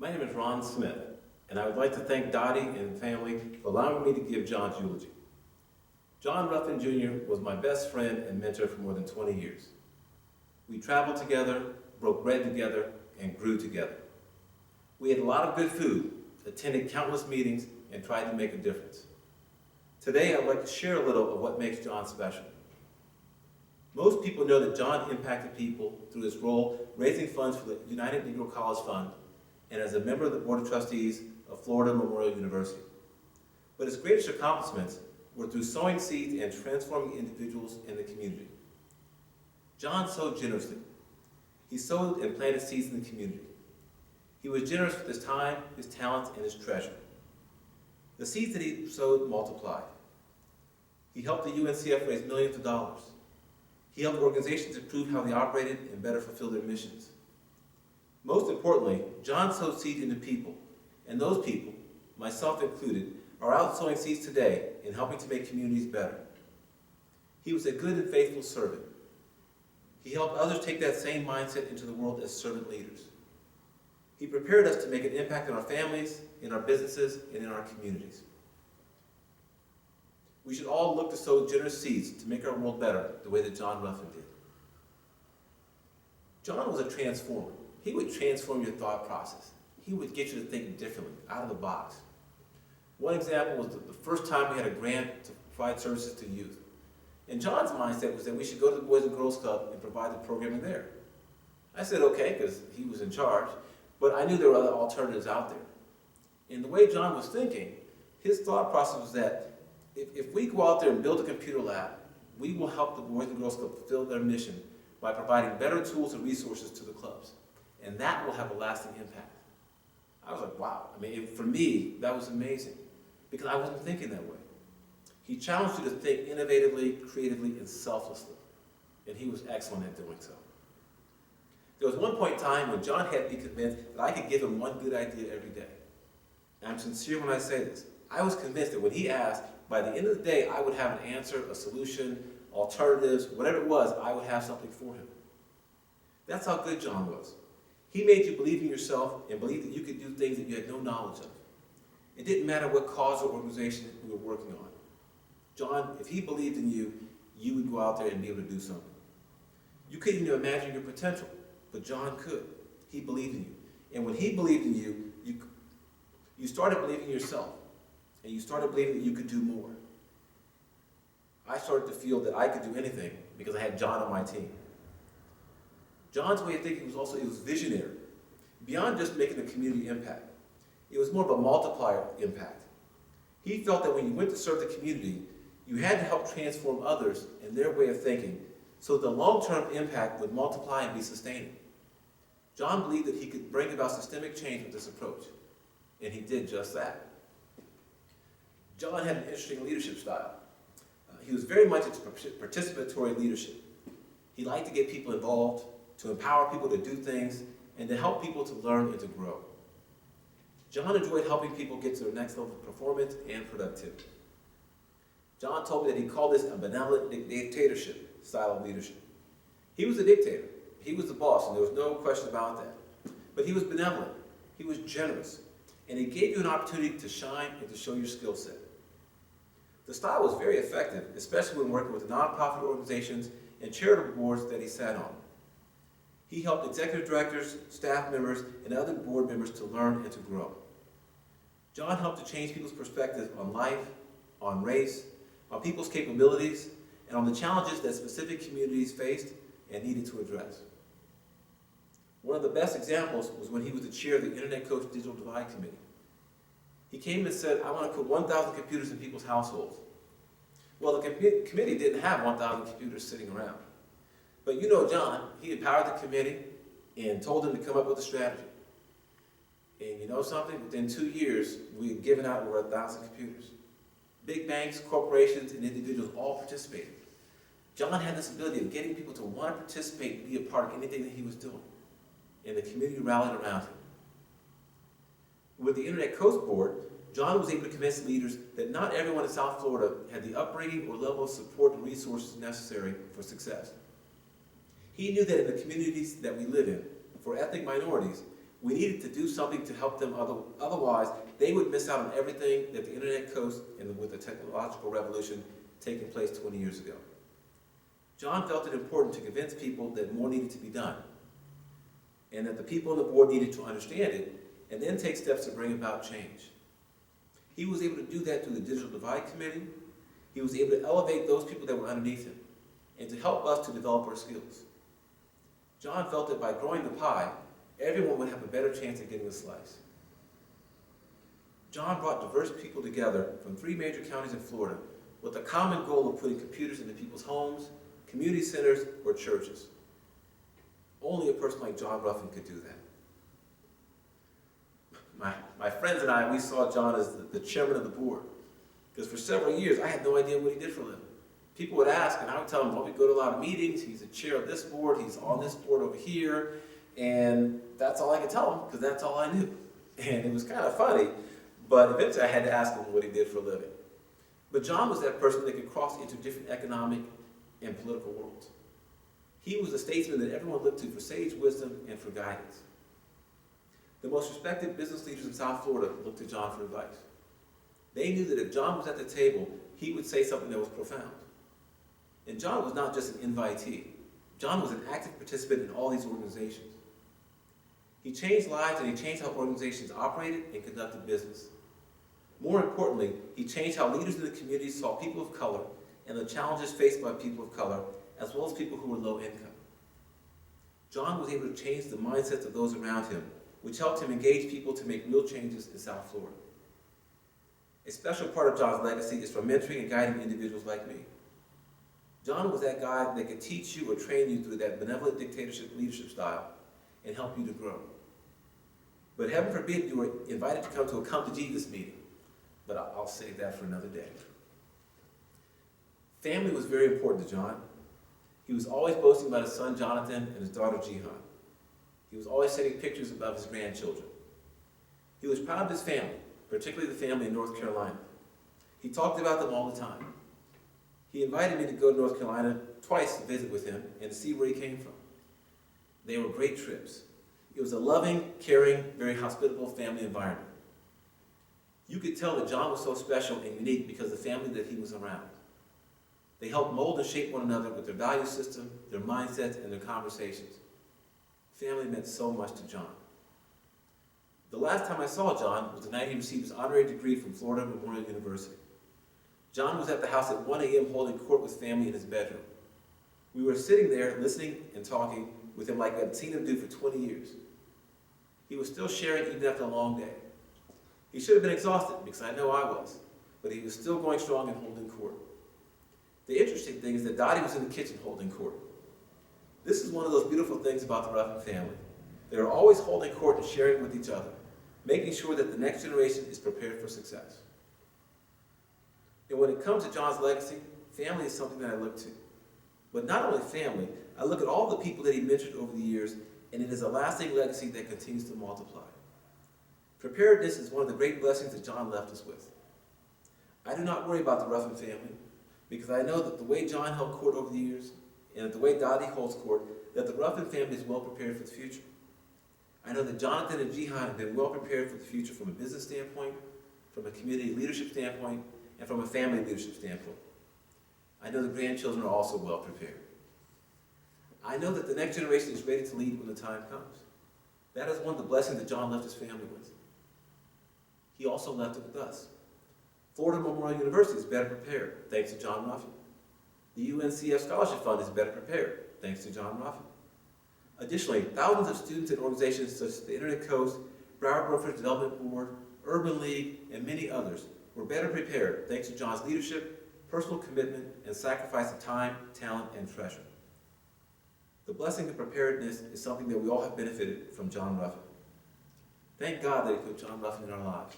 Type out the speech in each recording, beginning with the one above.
My name is Ron Smith, and I would like to thank Dottie and family for allowing me to give John's eulogy. John Ruffin Jr. was my best friend and mentor for more than 20 years. We traveled together, broke bread together, and grew together. We ate a lot of good food, attended countless meetings, and tried to make a difference. Today, I'd like to share a little of what makes John special. Most people know that John impacted people through his role raising funds for the United Negro College Fund and as a member of the Board of Trustees of Florida Memorial University. But his greatest accomplishments were through sowing seeds and transforming individuals in the community. John sowed generously. He sowed and planted seeds in the community. He was generous with his time, his talents, and his treasure. The seeds that he sowed multiplied. He helped the UNCF raise millions of dollars. He helped organizations improve how they operated and better fulfill their missions. Most importantly, John sowed seeds into people, and those people, myself included, are out sowing seeds today in helping to make communities better. He was a good and faithful servant. He helped others take that same mindset into the world as servant leaders. He prepared us to make an impact on our families, in our businesses, and in our communities. We should all look to sow generous seeds to make our world better the way that John Ruffin did. John was a transformer. He would transform your thought process. He would get you to think differently, out of the box. One example was the first time we had a grant to provide services to youth. And John's mindset was that we should go to the Boys and Girls Club and provide the programming there. I said okay, because he was in charge, but I knew there were other alternatives out there. And the way John was thinking, his thought process was that if we go out there and build a computer lab, we will help the Boys and Girls Club fulfill their mission by providing better tools and resources to the clubs. And that will have a lasting impact. I was like, wow. I mean, for me, that was amazing because I wasn't thinking that way. He challenged you to think innovatively, creatively, and selflessly. And he was excellent at doing so. There was one point in time when John had me convinced that I could give him one good idea every day. And I'm sincere when I say this. I was convinced that when he asked, by the end of the day, I would have an answer, a solution, alternatives, whatever it was, I would have something for him. That's how good John was. He made you believe in yourself and believe that you could do things that you had no knowledge of. It didn't matter what cause or organization you were working on. John, if he believed in you, you would go out there and be able to do something. You couldn't even imagine your potential, but John could. He believed in you. And when he believed in you, you started believing in yourself. And you started believing that you could do more. I started to feel that I could do anything because I had John on my team. John's way of thinking was visionary. Beyond just making a community impact, it was more of a multiplier impact. He felt that when you went to serve the community, you had to help transform others in their way of thinking so the long-term impact would multiply and be sustaining. John believed that he could bring about systemic change with this approach, and he did just that. John had an interesting leadership style. He was very much into participatory leadership. He liked to get people involved, to empower people to do things, and to help people to learn and to grow. John enjoyed helping people get to their next level of performance and productivity. John told me that he called this a benevolent dictatorship style of leadership. He was a dictator. He was the boss, and there was no question about that. But he was benevolent. He was generous. And he gave you an opportunity to shine and to show your skill set. The style was very effective, especially when working with nonprofit organizations and charitable boards that he sat on. He helped executive directors, staff members, and other board members to learn and to grow. John helped to change people's perspectives on life, on race, on people's capabilities, and on the challenges that specific communities faced and needed to address. One of the best examples was when he was the chair of the Internet Coach Digital Divide Committee. He came and said, I want to put 1,000 computers in people's households. Well, the committee didn't have 1,000 computers sitting around. But you know John, he empowered the committee and told them to come up with a strategy. And you know something? Within 2 years, we had given out over 1,000 computers. Big banks, corporations, and individuals all participated. John had this ability of getting people to want to participate and be a part of anything that he was doing. And the community rallied around him. With the Internet Coast Board, John was able to convince leaders that not everyone in South Florida had the upbringing or level of support and resources necessary for success. He knew that in the communities that we live in, for ethnic minorities, We needed to do something to help them, otherwise they would miss out on everything that the internet coast and with the technological revolution taking place 20 years ago. John felt it important to convince people that more needed to be done, and that the people on the board needed to understand it, and then take steps to bring about change. He was able to do that through the Digital Divide Committee. He was able to elevate those people that were underneath him, and to help us to develop our skills. John felt that by growing the pie, everyone would have a better chance at getting a slice. John brought diverse people together from 3 major counties in Florida with the common goal of putting computers into people's homes, community centers, or churches. Only a person like John Ruffin could do that. My friends and I, we saw John as the chairman of the board, because for several years I had no idea what he did for a living. People would ask, and I would tell them, well, we go to a lot of meetings, he's the chair of this board, he's on this board over here, and that's all I could tell them, because that's all I knew. And it was kind of funny, but eventually I had to ask him what he did for a living. But John was that person that could cross into different economic and political worlds. He was a statesman that everyone looked to for sage wisdom and for guidance. The most respected business leaders in South Florida looked to John for advice. They knew that if John was at the table, he would say something that was profound. And John was not just an invitee. John was an active participant in all these organizations. He changed lives, and he changed how organizations operated and conducted business. More importantly, he changed how leaders in the community saw people of color and the challenges faced by people of color, as well as people who were low income. John was able to change the mindsets of those around him, which helped him engage people to make real changes in South Florida. A special part of John's legacy is from mentoring and guiding individuals like me. John was that guy that could teach you or train you through that benevolent dictatorship leadership style and help you to grow. But heaven forbid you were invited to come to a Come to Jesus meeting, but I'll save that for another day. Family was very important to John. He was always boasting about his son Jonathan and his daughter Jihan. He was always sending pictures of his grandchildren. He was proud of his family, particularly the family in North Carolina. He talked about them all the time. He invited me to go to North Carolina twice to visit with him and to see where he came from. They were great trips. It was a loving, caring, very hospitable family environment. You could tell that John was so special and unique because of the family that he was around. They helped mold and shape one another with their value system, their mindsets, and their conversations. Family meant so much to John. The last time I saw John was the night he received his honorary degree from Florida Memorial University. John was at the house at 1 a.m. holding court with family in his bedroom. We were sitting there listening and talking with him like I'd seen him do for 20 years. He was still sharing even after a long day. He should have been exhausted, because I know I was, but he was still going strong and holding court. The interesting thing is that Dottie was in the kitchen holding court. This is one of those beautiful things about the Ruffin family. They're always holding court and sharing with each other, making sure that the next generation is prepared for success. And when it comes to John's legacy, family is something that I look to. But not only family, I look at all the people that he mentored over the years, and it is a lasting legacy that continues to multiply. Preparedness is one of the great blessings that John left us with. I do not worry about the Ruffin family, because I know that the way John held court over the years, and the way Dottie holds court, that the Ruffin family is well prepared for the future. I know that Jonathan and Jihan have been well prepared for the future from a business standpoint, from a community leadership standpoint, and from a family leadership standpoint. I know the grandchildren are also well prepared. I know that the next generation is ready to lead when the time comes. That is one of the blessings that John left his family with. He also left it with us. Florida Memorial University is better prepared, thanks to John Ruffin. The UNCF Scholarship Fund is better prepared, thanks to John Ruffin. Additionally, thousands of students and organizations such as the Internet Coast, Broward Brokerage Development Board, Urban League, and many others were better prepared thanks to John's leadership, personal commitment, and sacrifice of time, talent, and treasure. The blessing of preparedness is something that we all have benefited from John Ruffin. Thank God that he put John Ruffin in our lives.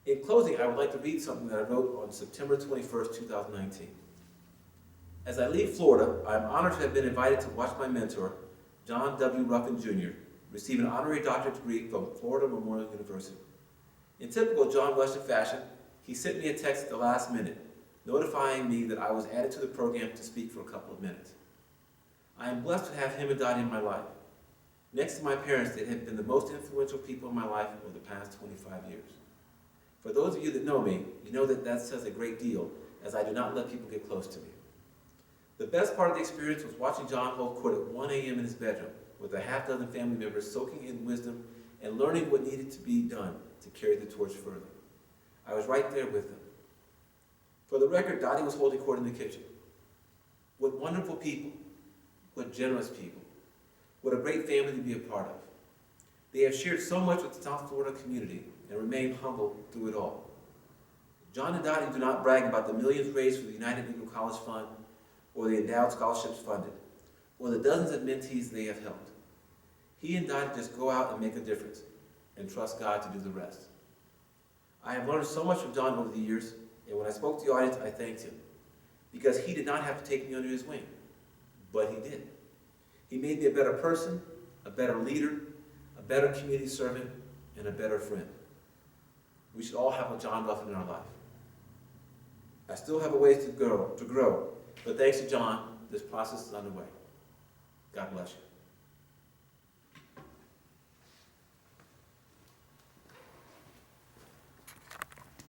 In closing, I would like to read something that I wrote on September 21st, 2019. As I leave Florida, I am honored to have been invited to watch my mentor, John W. Ruffin Jr., receive an honorary doctorate degree from Florida Memorial University. In typical John Ruffin fashion, he sent me a text at the last minute, notifying me that I was added to the program to speak for a couple of minutes. I am blessed to have him and Dottie in my life. Next to my parents, they have been the most influential people in my life over the past 25 years. For those of you that know me, you know that that says a great deal, as I do not let people get close to me. The best part of the experience was watching John hold court at 1 a.m. in his bedroom, with a half dozen family members soaking in wisdom and learning what needed to be done to carry the torch further. I was right there with them. For the record, Dottie was holding court in the kitchen. What wonderful people, what generous people, what a great family to be a part of. They have shared so much with the South Florida community and remained humble through it all. John and Dottie do not brag about the millions raised for the United Negro College Fund, or the endowed scholarships funded, or the dozens of mentees they have helped. He and Dottie just go out and make a difference, and trust God to do the rest. I have learned so much from John over the years, and when I spoke to the audience, I thanked him, because he did not have to take me under his wing, but he did. He made me a better person, a better leader, a better community servant, and a better friend. We should all have a John Ruffin in our life. I still have a ways to grow, but thanks to John, this process is underway. God bless you.